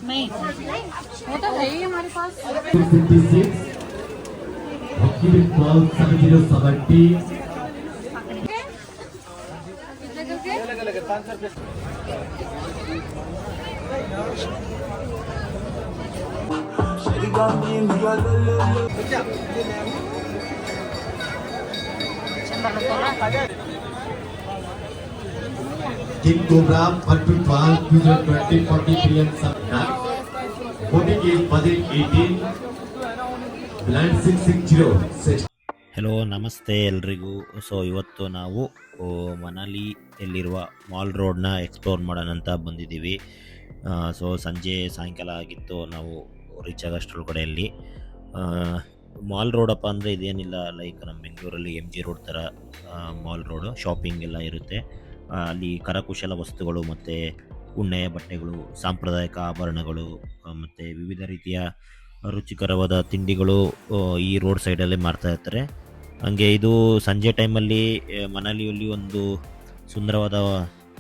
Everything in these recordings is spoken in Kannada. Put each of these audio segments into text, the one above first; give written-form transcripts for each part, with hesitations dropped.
नहीं वो तो है ही हमारे पास। 256 Hockey with 1270 King Cobra 1 to 12 user 20 43 and some voting is Badil 18 blind 660 hello ನಮಸ್ತೆ ಎಲ್ರಿಗೂ. ಸೊ ಇವತ್ತು ನಾವು ಮನಾಲಿಯಲ್ಲಿರುವ ಮಾಲ್ ರೋಡ್ನ ಎಕ್ಸ್ಪ್ಲೋರ್ ಮಾಡೋಣ ಅಂತ ಬಂದಿದ್ದೀವಿ. ಸೊ ಸಾಯಂಕಾಲ ಆಗಿತ್ತು ನಾವು ರೀಚ್ ಆಗೋಷ್ಟ್ರೊಳಗಡೆಯಲ್ಲಿ. ಮಾಲ್ ರೋಡಪ್ಪ ಅಂದರೆ ಇದೇನಿಲ್ಲ, ಲೈಕ್ ನಮ್ಮ ಬೆಂಗಳೂರಲ್ಲಿ ಎಮ್ ಜಿ ರೋಡ್ ಥರ ಮಾಲ್ ರೋಡು, ಶಾಪಿಂಗ್ ಎಲ್ಲ ಇರುತ್ತೆ. ಅಲ್ಲಿ ಕರಕುಶಲ ವಸ್ತುಗಳು ಮತ್ತು ಉಣ್ಣೆಯ ಬಟ್ಟೆಗಳು, ಸಾಂಪ್ರದಾಯಿಕ ಆಭರಣಗಳು ಮತ್ತು ವಿವಿಧ ರೀತಿಯ ರುಚಿಕರವಾದ ತಿಂಡಿಗಳು ಈ ರೋಡ್ ಸೈಡಲ್ಲೇ ಮಾರ್ತಾ ಇರ್ತಾರೆ. ಹಾಗೆ ಇದು ಸಂಜೆ ಟೈಮಲ್ಲಿ ಮನಾಲಿಯಲ್ಲಿ ಒಂದು ಸುಂದರವಾದ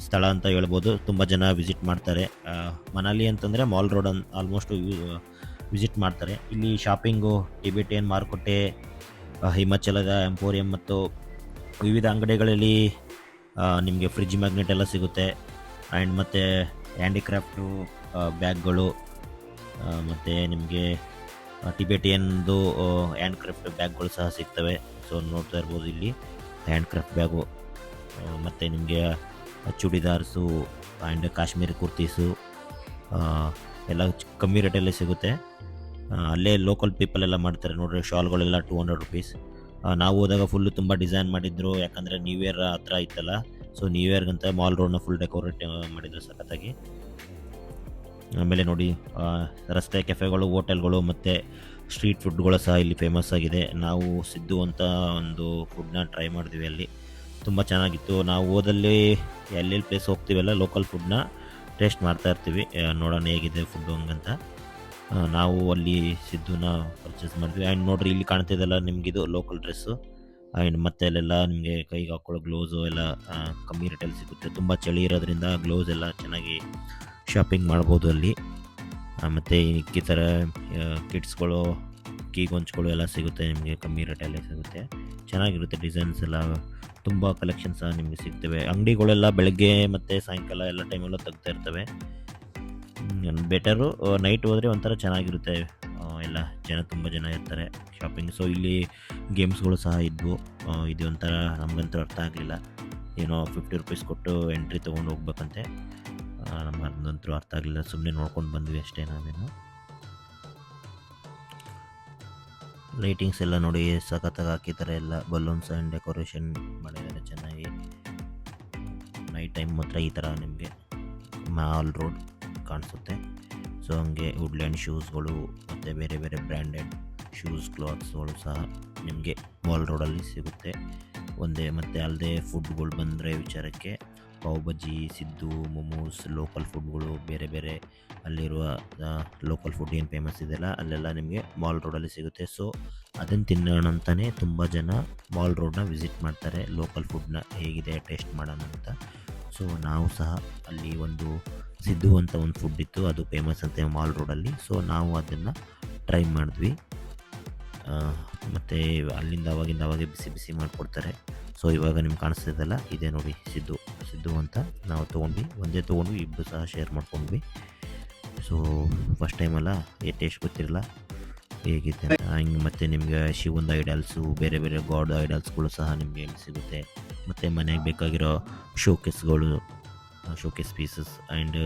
ಸ್ಥಳ ಅಂತ ಹೇಳ್ಬೋದು. ತುಂಬ ಜನ ವಿಸಿಟ್ ಮಾಡ್ತಾರೆ. ಮನಾಲಿ ಅಂತಂದರೆ ಮಾಲ್ ರೋಡ್ ಆಲ್ಮೋಸ್ಟು ವಿಸಿಟ್ ಮಾಡ್ತಾರೆ. ಇಲ್ಲಿ ಶಾಪಿಂಗು, ಟಿಬೆಟಿಯನ್ ಮಾರುಕಟ್ಟೆ, ಹಿಮಾಚಲದ ಎಂಪೋರಿಯಂ ಮತ್ತು ವಿವಿಧ ಅಂಗಡಿಗಳಲ್ಲಿ ನಿಮಗೆ ಫ್ರಿಜ್ ಮ್ಯಾಗ್ನೆಟ್ ಎಲ್ಲ ಸಿಗುತ್ತೆ. ಆ್ಯಂಡ್ ಮತ್ತು ಹ್ಯಾಂಡಿಕ್ರಾಫ್ಟು ಬ್ಯಾಗ್ಗಳು ಮತ್ತು ನಿಮಗೆ ಟಿಬೆಟಿಯನ್ದು ಹ್ಯಾಂಡ್ ಕ್ರಾಫ್ಟ್ ಬ್ಯಾಗ್ಗಳು ಸಹ ಸಿಗ್ತವೆ. ಸೊ ನೋಡ್ತಾ ಇರ್ಬೋದು ಇಲ್ಲಿ ಹ್ಯಾಂಡ್ ಕ್ರಾಫ್ಟ್ ಬ್ಯಾಗು, ಮತ್ತು ನಿಮಗೆ ಚೂಡಿದಾರ್ಸು ಆ್ಯಂಡ್ ಕಾಶ್ಮೀರಿ ಕುರ್ತೀಸು ಎಲ್ಲ ಕಮ್ಮಿ ರೇಟಲ್ಲೇ ಸಿಗುತ್ತೆ. ಅಲ್ಲೇ ಲೋಕಲ್ ಪೀಪಲ್ ಎಲ್ಲ ಮಾಡ್ತಾರೆ ನೋಡ್ರಿ. ಶಾಲ್ಗಳೆಲ್ಲ 200 ರುಪೀಸ್. ನಾವು ಹೋದಾಗ ಫುಲ್ಲು ತುಂಬ ಡಿಸೈನ್ ಮಾಡಿದ್ರು, ಯಾಕಂದರೆ ನ್ಯೂ ಇಯರ್ ಹತ್ರ ಇತ್ತಲ್ಲ. ಸೊ ನ್ಯೂ ಇಯರ್ಗಂತ ಮಾಲ್ ರೋಡ್ನ ಫುಲ್ ಡೆಕೋರೇಟ್ ಮಾಡಿದ್ರು ಸಖತ್ತಾಗಿ. ಆಮೇಲೆ ನೋಡಿ ರಸ್ತೆ ಕೆಫೆಗಳು, ಹೋಟೆಲ್ಗಳು ಮತ್ತು ಸ್ಟ್ರೀಟ್ ಫುಡ್ಗಳು ಸಹ ಇಲ್ಲಿ ಫೇಮಸ್ ಆಗಿದೆ. ನಾವು ಸಿದ್ದು ಅಂತ ಒಂದು ಫುಡ್ನ ಟ್ರೈ ಮಾಡಿದ್ವಿ, ಅಲ್ಲಿ ತುಂಬ ಚೆನ್ನಾಗಿತ್ತು. ನಾವು ಹೋದಲ್ಲಿ ಎಲ್ಲೆಲ್ಲಿ ಪ್ಲೇಸ್ ಹೋಗ್ತೀವಲ್ಲ ಲೋಕಲ್ ಫುಡ್ನ ಟೇಸ್ಟ್ ಮಾಡ್ತಾ ಇರ್ತೀವಿ, ನೋಡೋಣ ಹೇಗಿದೆ ಫುಡ್ಡು ಹಂಗಂತ. ನಾವು ಅಲ್ಲಿ ಸಿದ್ದುನ ಪರ್ಚೇಸ್ ಮಾಡಿದ್ವಿ. ಆ್ಯಂಡ್ ನೋಡಿರಿ ಇಲ್ಲಿ ಕಾಣ್ತಿದ್ದಲ್ಲ ನಿಮಗಿದು ಲೋಕಲ್ ಡ್ರೆಸ್ಸು. ಆ್ಯಂಡ್ ಮತ್ತೆ ಅಲ್ಲೆಲ್ಲ ನಿಮಗೆ ಕೈಗೆ ಹಾಕ್ಕೊಳ್ಳೋ ಗ್ಲೌಸು ಎಲ್ಲ ಕಮ್ಮಿ ರೇಟಲ್ಲಿ ಸಿಗುತ್ತೆ. ತುಂಬ ಚಳಿ ಇರೋದ್ರಿಂದ ಗ್ಲೌಸ್ ಎಲ್ಲ ಚೆನ್ನಾಗಿ ಶಾಪಿಂಗ್ ಮಾಡ್ಬೋದು ಅಲ್ಲಿ. ಮತ್ತು ಈ ಥರ ಕಿಡ್ಸ್ಗಳು, ಕೀಗೊಂಚ್ಗಳು ಎಲ್ಲ ಸಿಗುತ್ತೆ ನಿಮಗೆ, ಕಮ್ಮಿ ರೇಟಲ್ಲೇ ಸಿಗುತ್ತೆ. ಚೆನ್ನಾಗಿರುತ್ತೆ ಡಿಸೈನ್ಸ್ ಎಲ್ಲ, ತುಂಬ ಕಲೆಕ್ಷನ್ ಸಹ ನಿಮಗೆ ಸಿಗ್ತವೆ. ಅಂಗಡಿಗಳೆಲ್ಲ ಬೆಳಗ್ಗೆ ಮತ್ತು ಸಾಯಂಕಾಲ ಎಲ್ಲ ಟೈಮಲ್ಲೂ ತೆಗ್ತಾ ಇರ್ತವೆ. ಬೆಟರು ನೈಟ್ ಹೋದರೆ ಒಂಥರ ಚೆನ್ನಾಗಿರುತ್ತೆ. ಎಲ್ಲ ತುಂಬ ಜನ ಇರ್ತಾರೆ ಶಾಪಿಂಗ್. ಸೊ ಇಲ್ಲಿ ಗೇಮ್ಸ್ಗಳು ಸಹ ಇದ್ವು. ಇದು ಒಂಥರ ನಮಗಂತೂ ಅರ್ಥ ಆಗಲಿಲ್ಲ, ಏನೋ 50 ರುಪೀಸ್ ಕೊಟ್ಟು ಎಂಟ್ರಿ ತೊಗೊಂಡು ಹೋಗ್ಬೇಕಂತೆ. ನಮ್ಗೆ ಅದಂತೂ ಅರ್ಥ ಆಗಲಿಲ್ಲ, ಸುಮ್ಮನೆ ನೋಡ್ಕೊಂಡು ಬಂದ್ವಿ ಅಷ್ಟೇ ನಾವೇನು. ಲೈಟಿಂಗ್ಸ್ ಎಲ್ಲ ನೋಡಿ ಸಖತ್ತಾಗಿ ಹಾಕಿದ್ದಾರೆ, ಎಲ್ಲ ಬಲೂನ್ಸ್ ಆ್ಯಂಡ್ ಡೆಕೋರೇಷನ್ ಮಾಡಿದ್ದಾರೆ ಚೆನ್ನಾಗಿ. ನೈಟ್ ಟೈಮ್ ಮಾತ್ರ ಈ ಥರ ನಿಮಗೆ ಮಾಲ್ ರೋಡ್ ಕಾಣಿಸುತ್ತೆ. ಸೊ ಹಂಗೆ ವುಡ್ಲ್ಯಾಂಡ್ ಶೂಸ್ಗಳು ಮತ್ತು ಬೇರೆ ಬೇರೆ ಬ್ರ್ಯಾಂಡೆಡ್ ಶೂಸ್, ಕ್ಲಾತ್ಸ್ಗಳು ಸಹ ನಿಮಗೆ ಮಾಲ್ ರೋಡಲ್ಲಿ ಸಿಗುತ್ತೆ. ಮತ್ತು ಅಲ್ಲದೆ ಫುಡ್ಗಳು ಬಂದರೆ ವಿಚಾರಕ್ಕೆ ಪಾವ್ ಬಜ್ಜಿ, ಸಿದ್ದು, ಮೊಮೋಸ್, ಲೋಕಲ್ ಫುಡ್ಗಳು ಬೇರೆ ಬೇರೆ ಅಲ್ಲಿರುವ ಲೋಕಲ್ ಫುಡ್ ಏನು ಫೇಮಸ್ ಇದೆಯಲ್ಲ ಅಲ್ಲೆಲ್ಲ ನಿಮಗೆ ಮಾಲ್ ರೋಡಲ್ಲಿ ಸಿಗುತ್ತೆ. ಸೊ ಅದನ್ನು ತಿನ್ನೋಣ ಅಂತಲೇ ತುಂಬ ಜನ ಮಾಲ್ ರೋಡನ್ನ ವಿಸಿಟ್ ಮಾಡ್ತಾರೆ, ಲೋಕಲ್ ಫುಡ್ನ ಹೇಗಿದೆ ಟೇಸ್ಟ್ ಮಾಡೋಣ ಅಂತ. ಸೊ ನಾವು ಸಹ ಅಲ್ಲಿ ಒಂದು ಸಿದ್ದು ಅಂತ ಒಂದು ಫುಡ್ ಇತ್ತು, ಅದು ಫೇಮಸ್ ಅಂತೆ ಮಾಲ್ ರೋಡಲ್ಲಿ. ಸೊ ನಾವು ಅದನ್ನು ಟ್ರೈ ಮಾಡಿದ್ವಿ. ಮತ್ತು ಅಲ್ಲಿಂದ ಅವಾಗೆ ಬಿಸಿ ಬಿಸಿ ಮಾಡಿಕೊಡ್ತಾರೆ. ಸೊ ಇವಾಗ ನಿಮ್ಗೆ ಕಾಣಿಸ್ತಿದ್ದಲ್ಲ, ಇದೇ ನೋಡಿ ಸಿದ್ದು ಅಂತ ನಾವು ಒಂದೇ ತೊಗೊಂಡ್ವಿ, ಇಬ್ಬರು ಸಹ ಶೇರ್ ಮಾಡ್ಕೊಂಡ್ವಿ. ಸೊ ಫಸ್ಟ್ ಟೈಮಲ್ಲ ಟೇಸ್ಟ್ ಗೊತ್ತಿರಲ್ಲ ಹೇಗಿದೆ ಹಂಗೆ. ಮತ್ತು ನಿಮಗೆ ಶಿವಂದು ಐಡಲ್ಸು, ಬೇರೆ ಬೇರೆ ಗಾಡ್ ಐಡಲ್ಸ್ಗಳು ಸಹ ನಿಮಗೆ ಇಲ್ಲಿ ಸಿಗುತ್ತೆ. ಮತ್ತು ಮನೆಗೆ ಬೇಕಾಗಿರೋ ಶೋಕೇಸ್ ಪೀಸಸ್ ಆ್ಯಂಡ್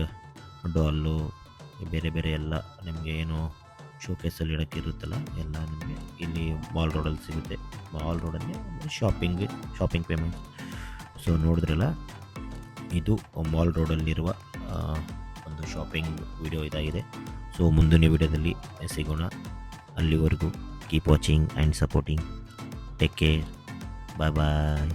ಡಾಲು, ಬೇರೆ ಬೇರೆ ಎಲ್ಲ ನಿಮಗೆ ಏನು ಶೋಕೇಸಲ್ಲಿ ಇಡೋಕ್ಕೆ ಇರುತ್ತಲ್ಲ ಎಲ್ಲ ನಿಮಗೆ ಇಲ್ಲಿ ಮಾಲ್ ರೋಡಲ್ಲಿ ಸಿಗುತ್ತೆ. ಮಾಲ್ ರೋಡಲ್ಲಿ ಶಾಪಿಂಗ್ ಫೇಮಸ್. ಸೊ ನೋಡಿದ್ರಲ್ಲ, ಇದು ಮಾಲ್ ರೋಡಲ್ಲಿರುವ ಒಂದು ಶಾಪಿಂಗ್ ವಿಡಿಯೋ ಇದಾಗಿದೆ. ಸೊ ಮುಂದಿನ ವಿಡಿಯೋದಲ್ಲಿ ಸಿಗೋಣ. ಅಲ್ಲಿವರೆಗೂ keep watching and supporting. Take care. Bye bye.